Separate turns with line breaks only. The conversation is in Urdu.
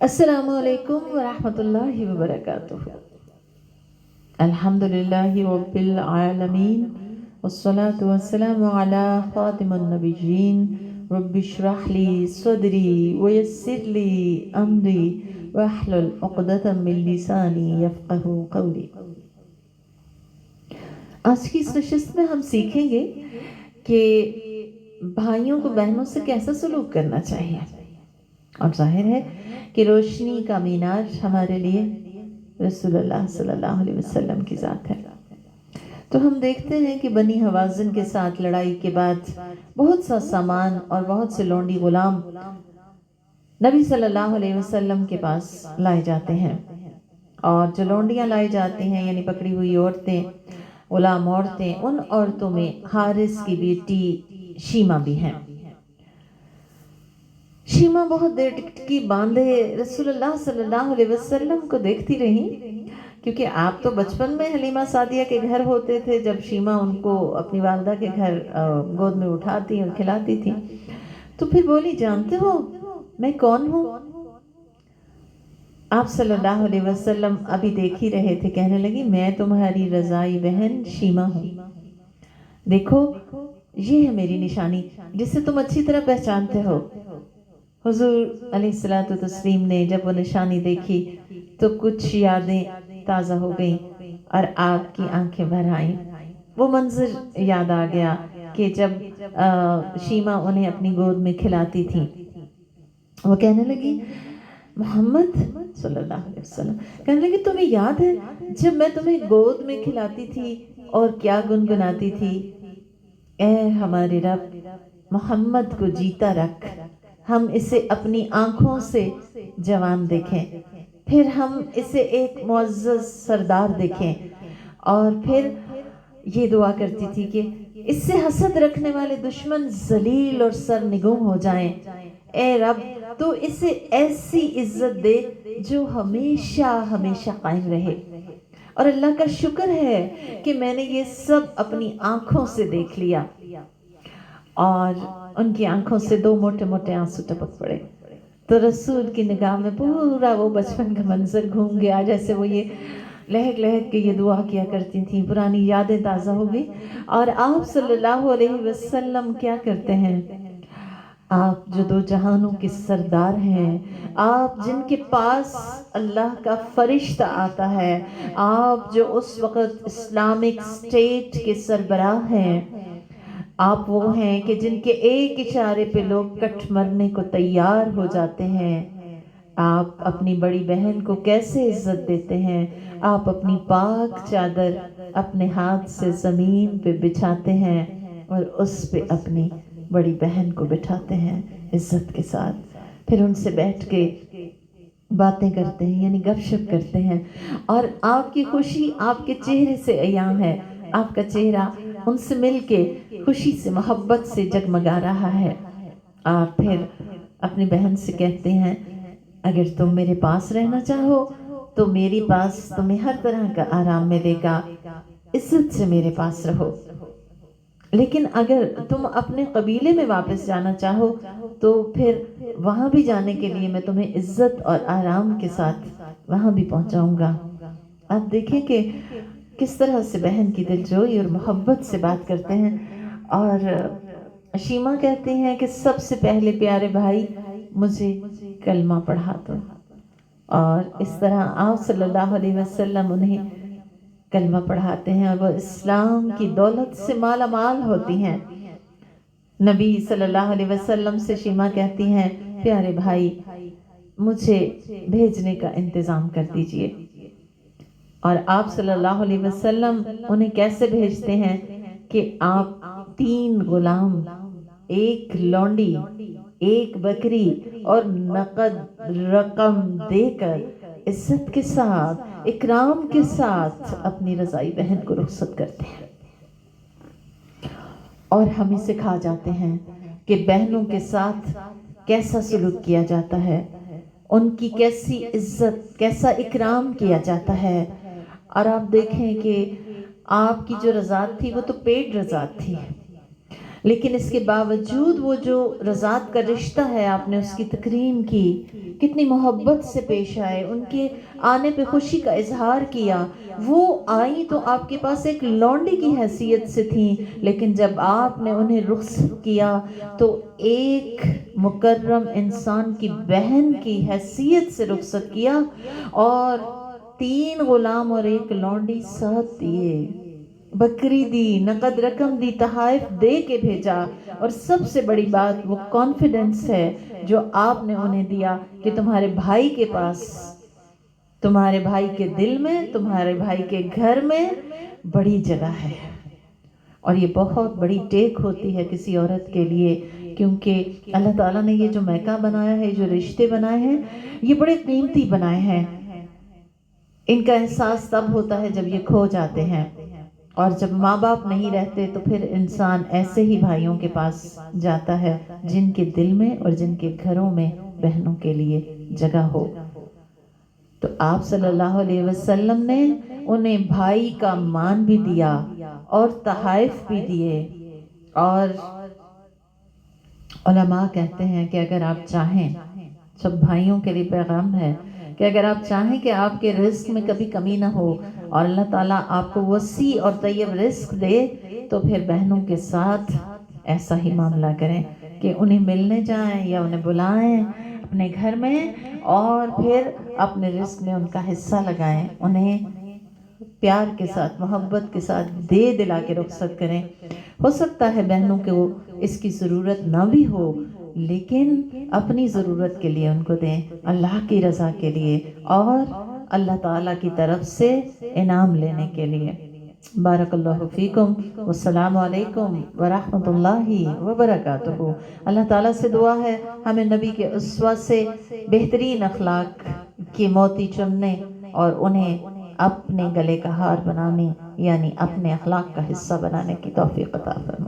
السلام علیکم ورحمۃ اللہ وبرکاتہ۔ الحمدللہ رب العالمین والصلاة والسلام علی خاتم النبیین رب اشرح لی صدری ویسر لی امری واحلل عقدۃ من لسانی یفقہوا قولی۔ آج کی اس نشست میں ہم سیکھیں گے کہ بھائیوں کو بہنوں سے کیسا سلوک کرنا چاہیے، اور ظاہر ہے کہ روشنی کا مینار ہمارے لیے رسول اللہ صلی اللہ علیہ وسلم کی ذات ہے۔ تو ہم دیکھتے ہیں کہ بنی حوازن کے ساتھ لڑائی کے بعد بہت سا سامان اور بہت سے لونڈی غلام نبی صلی اللہ علیہ وسلم کے پاس لائے جاتے ہیں، اور جو لونڈیاں لائی جاتی ہیں یعنی پکڑی ہوئی عورتیں، غلام عورتیں، ان عورتوں میں حارث کی بیٹی شیمہ بھی ہیں۔ شیمہ بہت دیر ٹکٹکی باندھے رسول اللہ صلی اللہ علیہ وسلم کو دیکھتی رہی، کیونکہ آپ تو بچپن میں حلیمہ سعدیہ کے گھر ہوتے تھے جب شیمہ ان کو اپنی والدہ کے گھر گود میں اٹھاتی اور کھلاتی تھی۔ تو پھر بولی، جانتے ہو میں کون ہوں؟ آپ صلی اللہ علیہ وسلم ابھی دیکھ ہی رہے تھے، کہنے لگی، میں تمہاری رضائی بہن شیمہ ہوں، دیکھو یہ ہے میری نشانی جسے تم اچھی طرح پہچانتے ہو۔ حضور علیہ الصلوۃ والتسلیم نے جب وہ نشانی دیکھی تو کچھ یادیں تازہ ہو گئیں اور آپ کی آنکھیں بھر آئیں۔ وہ منظر یاد آ گیا کہ جب شیمہ انہیں اپنی گود میں کھلاتی تھی، وہ کہنے لگی، محمد صلی اللہ علیہ وسلم کہنے لگی، تمہیں یاد ہے جب میں تمہیں گود میں کھلاتی تھی اور کیا گنگناتی تھی؟ اے ہمارے رب، محمد کو جیتا رکھ، ہم اسے اپنی آنکھوں سے جوان دیکھیں، پھر ہم اسے ایک معزز سردار دیکھیں، اور پھر یہ دعا کرتی تھی کہ اس سے حسد رکھنے والے دشمن ذلیل اور سرنگوں ہو جائیں۔ اے رب، تو اسے ایسی عزت دے جو ہمیشہ ہمیشہ قائم رہے۔ اور اللہ کا شکر ہے کہ میں نے یہ سب اپنی آنکھوں سے دیکھ لیا۔ اور ان کی آنکھوں سے دو موٹے موٹے آنسو ٹپک پڑے، تو رسول کی نگاہ میں پورا وہ بچپن کا منظر گھوم گیا، جیسے وہ یہ لہک لہک کے یہ دعا کیا کرتی تھیں، پرانی یادیں تازہ ہو گئی۔ اور آپ صلی اللہ علیہ وسلم کیا کرتے ہیں؟ آپ جو دو جہانوں کے سردار ہیں، آپ جن کے پاس اللہ کا فرشتہ آتا ہے، آپ جو اس وقت اسلامک اسٹیٹ کے سربراہ ہیں، آپ وہ ہیں کہ جن کے ایک اشارے پہ لوگ کٹ مرنے کو تیار ہو جاتے ہیں۔ آپ اپنی بڑی بہن کو کیسے عزت دیتے ہیں؟ آپ اپنی پاک چادر اپنے ہاتھ سے زمین پہ بچھاتے ہیں اور اس پہ اپنی بڑی بہن کو بٹھاتے ہیں عزت کے ساتھ، پھر ان سے بیٹھ کے باتیں کرتے ہیں، یعنی گپ شپ کرتے ہیں، اور آپ کی خوشی آپ کے چہرے سے عیاں ہے، آپ کا چہرہ ان سے مل کے خوشی سے محبت سے جگمگا رہا ہے۔ آپ پھر اپنی بہن سے کہتے ہیں، اگر تم میرے پاس رہنا چاہو تو میری پاس تمہیں ہر طرح کا آرام ملے گا، عزت سے میرے پاس رہو، لیکن اگر تم اپنے قبیلے میں واپس جانا چاہو تو پھر وہاں بھی جانے کے لیے میں تمہیں عزت اور آرام کے ساتھ وہاں بھی پہنچاؤں گا۔ آپ دیکھیں کہ کس طرح سے بہن کی دلجوئی اور محبت سے بات کرتے ہیں۔ اور شیمہ کہتی ہیں کہ سب سے پہلے پیارے بھائی مجھے کلمہ پڑھا دو، اور اس طرح آپ صلی اللہ علیہ وسلم انہیں کلمہ پڑھاتے ہیں، اور وہ اسلام کی دولت سے مالا مال ہوتی ہیں۔ نبی صلی اللہ علیہ وسلم سے شیمہ کہتی ہیں، پیارے بھائی مجھے بھیجنے کا انتظام کر دیجئے، اور آپ صلی اللہ علیہ وسلم انہیں کیسے بھیجتے ہیں کہ آپ 3 غلام، ایک لونڈی، ایک بکری اور نقد رقم دے کر عزت کے ساتھ، اکرام کے ساتھ اپنی رضائی بہن کو رخصت کرتے ہیں، اور ہمیں سکھا جاتے ہیں کہ بہنوں کے ساتھ کیسا سلوک کیا جاتا ہے، ان کی کیسی عزت، کیسا اکرام کیا جاتا ہے۔ اور آپ دیکھیں کہ آپ کی جو رضاعت تھی وہ تو پیڈ رضاعت تھی، لیکن اس کے باوجود وہ جو رضاعت کا رشتہ ہے آپ نے اس کی تکریم کی، کتنی محبت سے پیش آئے، ان کے آنے پہ خوشی کا اظہار کیا۔ وہ آئی تو آپ کے پاس ایک لونڈی کی حیثیت سے تھیں، لیکن جب آپ نے انہیں رخصت کیا تو ایک مکرم انسان کی بہن کی حیثیت سے رخصت کیا، اور 3 غلام اور 1 لونڈی ساتھ دیے، بکری دی، نقد رقم دی، تحائف دے کے بھیجا، اور سب سے بڑی بات وہ کانفیڈنس ہے جو آپ نے انہیں دیا کہ تمہارے بھائی کے پاس، تمہارے بھائی کے دل میں، تمہارے بھائی کے گھر میں بڑی جگہ ہے۔ اور یہ بہت بڑی ٹیک ہوتی ہے کسی عورت کے لیے، کیونکہ اللہ تعالیٰ نے یہ جو میکہ بنایا ہے، جو رشتے بنائے ہیں، یہ بڑے قیمتی بنائے ہیں۔ ان کا احساس تب ہوتا ہے جب یہ کھو جاتے ہیں، اور جب ماں باپ نہیں رہتے تو پھر انسان ایسے ہی بھائیوں کے پاس جاتا ہے جن کے دل میں اور جن کے گھروں میں بہنوں کے لیے جگہ ہو۔ تو آپ صلی اللہ علیہ وسلم نے انہیں بھائی کا مان بھی دیا اور تحائف بھی دیے، اور علماء کہتے ہیں کہ اگر آپ چاہیں، سب بھائیوں کے لیے پیغام ہے کہ اگر آپ چاہیں کہ آپ کے رزق میں کبھی کمی نہ ہو اور اللہ تعالیٰ آپ کو وسیع اور طیب رزق دے، تو پھر بہنوں کے ساتھ ایسا ہی معاملہ کریں کہ انہیں ملنے جائیں یا انہیں بلائیں اپنے گھر میں، اور پھر اپنے رزق میں ان کا حصہ لگائیں، انہیں پیار کے ساتھ، محبت کے ساتھ دے دلا کے رخصت کریں۔ ہو سکتا ہے بہنوں کو اس کی ضرورت نہ بھی ہو، لیکن اپنی ضرورت کے لیے ان کو دیں، اللہ کی رضا کے لیے اور اللہ تعالیٰ کی طرف سے انعام لینے کے لیے۔ بارک اللہ فیکم، والسلام علیکم ورحمۃ اللہ وبرکاتہ۔ اللہ تعالیٰ سے دعا ہے ہمیں نبی کے اسوہ سے بہترین اخلاق کی موتی چننے اور انہیں اپنے گلے کا ہار بنانے، یعنی اپنے اخلاق کا حصہ بنانے کی توفیق عطا فرمائے۔